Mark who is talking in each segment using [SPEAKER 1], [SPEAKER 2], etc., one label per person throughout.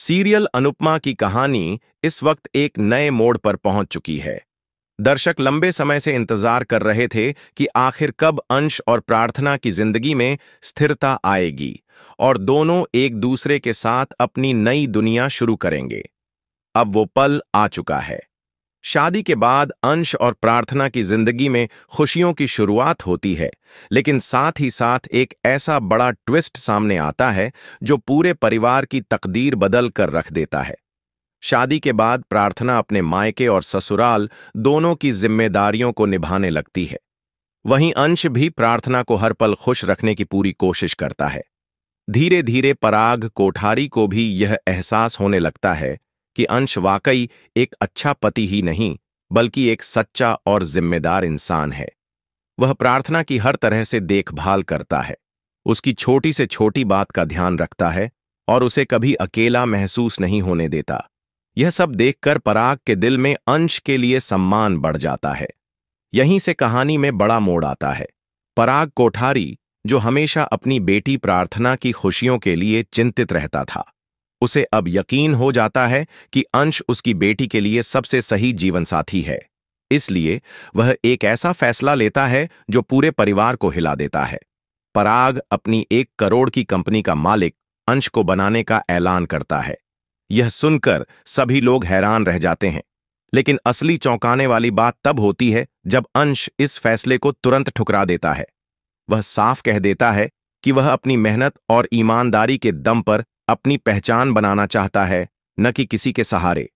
[SPEAKER 1] Serial Anupama की कहानी इस वक्त एक नए मोड़ पर पहुंच चुकी है। दर्शक लंबे समय से इंतजार कर रहे थे कि आखिर कब अंश और प्रार्थना की जिंदगी में स्थिरता आएगी और दोनों एक दूसरे के साथ अपनी नई दुनिया शुरू करेंगे। अब वो पल आ चुका है। शादी के बाद अंश और प्रार्थना की जिंदगी में खुशियों की शुरुआत होती है, लेकिन साथ ही साथ एक ऐसा बड़ा ट्विस्ट सामने आता है जो पूरे परिवार की तकदीर बदल कर रख देता है। शादी के बाद प्रार्थना अपने मायके और ससुराल दोनों की जिम्मेदारियों को निभाने लगती है। वहीं अंश भी प्रार्थना को हर पल खुश रखने की पूरी कोशिश करता है। धीरे धीरे पराग कोठारी को भी यह एहसास होने लगता है कि अंश वाकई एक अच्छा पति ही नहीं, बल्कि एक सच्चा और जिम्मेदार इंसान है। वह प्रार्थना की हर तरह से देखभाल करता है, उसकी छोटी से छोटी बात का ध्यान रखता है और उसे कभी अकेला महसूस नहीं होने देता। यह सब देखकर पराग के दिल में अंश के लिए सम्मान बढ़ जाता है। यहीं से कहानी में बड़ा मोड़ आता है। पराग कोठारी, जो हमेशा अपनी बेटी प्रार्थना की खुशियों के लिए चिंतित रहता था, उसे अब यकीन हो जाता है कि अंश उसकी बेटी के लिए सबसे सही जीवनसाथी है। इसलिए वह एक ऐसा फैसला लेता है जो पूरे परिवार को हिला देता है। पराग अपनी 1 करोड़ की कंपनी का मालिक अंश को बनाने का ऐलान करता है। यह सुनकर सभी लोग हैरान रह जाते हैं, लेकिन असली चौंकाने वाली बात तब होती है जब अंश इस फैसले को तुरंत ठुकरा देता है। वह साफ कह देता है कि वह अपनी मेहनत और ईमानदारी के दम पर अपनी पहचान बनाना चाहता है, न कि किसी के सहारे।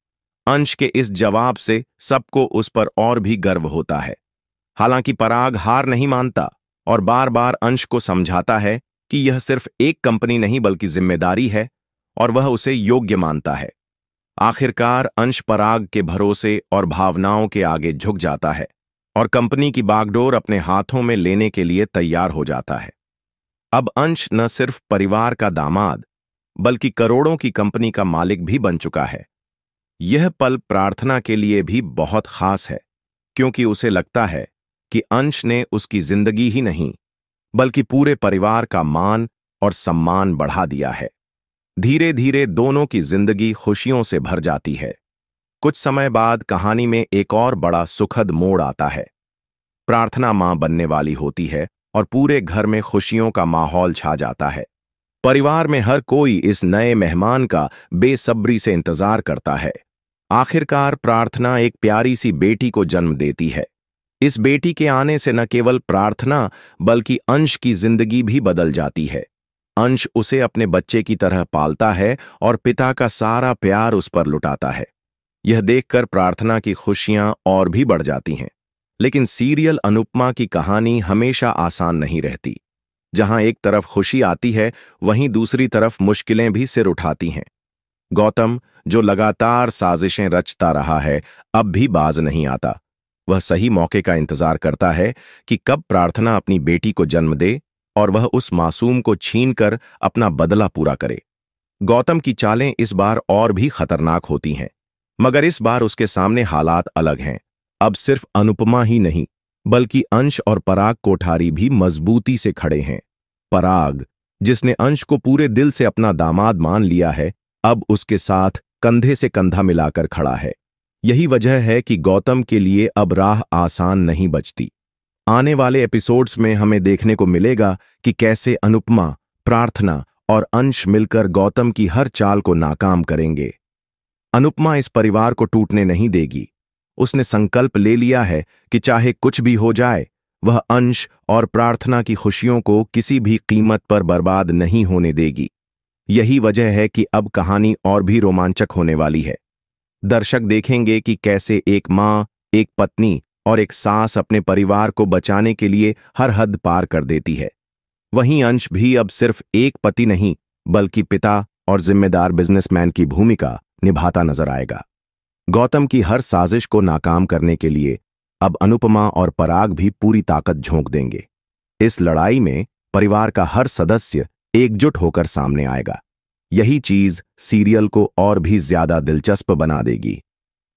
[SPEAKER 1] अंश के इस जवाब से सबको उस पर और भी गर्व होता है। हालांकि पराग हार नहीं मानता और बार बार अंश को समझाता है कि यह सिर्फ एक कंपनी नहीं बल्कि जिम्मेदारी है और वह उसे योग्य मानता है। आखिरकार अंश पराग के भरोसे और भावनाओं के आगे झुक जाता है और कंपनी की बागडोर अपने हाथों में लेने के लिए तैयार हो जाता है। अब अंश न सिर्फ परिवार का दामाद, बल्कि करोड़ों की कंपनी का मालिक भी बन चुका है। यह पल प्रार्थना के लिए भी बहुत खास है, क्योंकि उसे लगता है कि अंश ने उसकी जिंदगी ही नहीं, बल्कि पूरे परिवार का मान और सम्मान बढ़ा दिया है। धीरे धीरे दोनों की जिंदगी खुशियों से भर जाती है। कुछ समय बाद कहानी में एक और बड़ा सुखद मोड़ आता है। प्रार्थना मां बनने वाली होती है और पूरे घर में खुशियों का माहौल छा जाता है। परिवार में हर कोई इस नए मेहमान का बेसब्री से इंतजार करता है। आखिरकार प्रार्थना एक प्यारी सी बेटी को जन्म देती है। इस बेटी के आने से न केवल प्रार्थना बल्कि अंश की जिंदगी भी बदल जाती है। अंश उसे अपने बच्चे की तरह पालता है और पिता का सारा प्यार उस पर लुटाता है। यह देखकर प्रार्थना की खुशियां और भी बढ़ जाती हैं। लेकिन सीरियल अनुपमा की कहानी हमेशा आसान नहीं रहती। जहां एक तरफ खुशी आती है, वहीं दूसरी तरफ मुश्किलें भी सिर उठाती हैं। गौतम, जो लगातार साजिशें रचता रहा है, अब भी बाज नहीं आता। वह सही मौके का इंतजार करता है कि कब प्रार्थना अपनी बेटी को जन्म दे और वह उस मासूम को छीनकर अपना बदला पूरा करे। गौतम की चालें इस बार और भी खतरनाक होती हैं, मगर इस बार उसके सामने हालात अलग हैं। अब सिर्फ अनुपमा ही नहीं, बल्कि अंश और पराग कोठारी भी मजबूती से खड़े हैं। पराग, जिसने अंश को पूरे दिल से अपना दामाद मान लिया है, अब उसके साथ कंधे से कंधा मिलाकर खड़ा है। यही वजह है कि गौतम के लिए अब राह आसान नहीं बचती। आने वाले एपिसोड्स में हमें देखने को मिलेगा कि कैसे अनुपमा, प्रार्थना और अंश मिलकर गौतम की हर चाल को नाकाम करेंगे। अनुपमा इस परिवार को टूटने नहीं देगी। उसने संकल्प ले लिया है कि चाहे कुछ भी हो जाए, वह अंश और प्रार्थना की खुशियों को किसी भी कीमत पर बर्बाद नहीं होने देगी। यही वजह है कि अब कहानी और भी रोमांचक होने वाली है। दर्शक देखेंगे कि कैसे एक मां, एक पत्नी और एक सास अपने परिवार को बचाने के लिए हर हद पार कर देती है। वहीं अंश भी अब सिर्फ एक पति नहीं, बल्कि पिता और जिम्मेदार बिजनेसमैन की भूमिका निभाता नजर आएगा। गौतम की हर साजिश को नाकाम करने के लिए अब अनुपमा और पराग भी पूरी ताकत झोंक देंगे। इस लड़ाई में परिवार का हर सदस्य एकजुट होकर सामने आएगा। यही चीज सीरियल को और भी ज्यादा दिलचस्प बना देगी।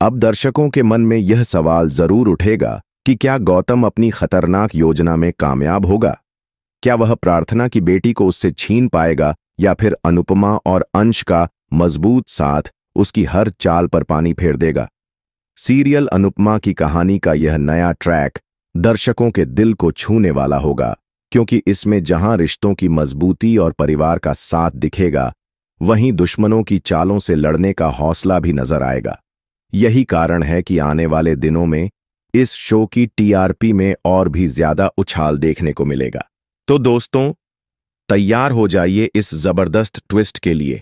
[SPEAKER 1] अब दर्शकों के मन में यह सवाल जरूर उठेगा कि क्या गौतम अपनी खतरनाक योजना में कामयाब होगा? क्या वह प्रार्थना की बेटी को उससे छीन पाएगा या फिर अनुपमा और अंश का मजबूत साथ उसकी हर चाल पर पानी फेर देगा। सीरियल अनुपमा की कहानी का यह नया ट्रैक दर्शकों के दिल को छूने वाला होगा, क्योंकि इसमें जहां रिश्तों की मजबूती और परिवार का साथ दिखेगा, वहीं दुश्मनों की चालों से लड़ने का हौसला भी नजर आएगा। यही कारण है कि आने वाले दिनों में इस शो की टीआरपी में और भी ज्यादा उछाल देखने को मिलेगा। तो दोस्तों, तैयार हो जाइए इस जबरदस्त ट्विस्ट के लिए,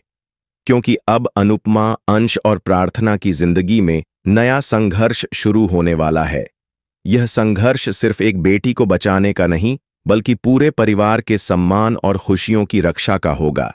[SPEAKER 1] क्योंकि अब अनुपमा, अंश और प्रार्थना की जिंदगी में नया संघर्ष शुरू होने वाला है। यह संघर्ष सिर्फ एक बेटी को बचाने का नहीं, बल्कि पूरे परिवार के सम्मान और खुशियों की रक्षा का होगा।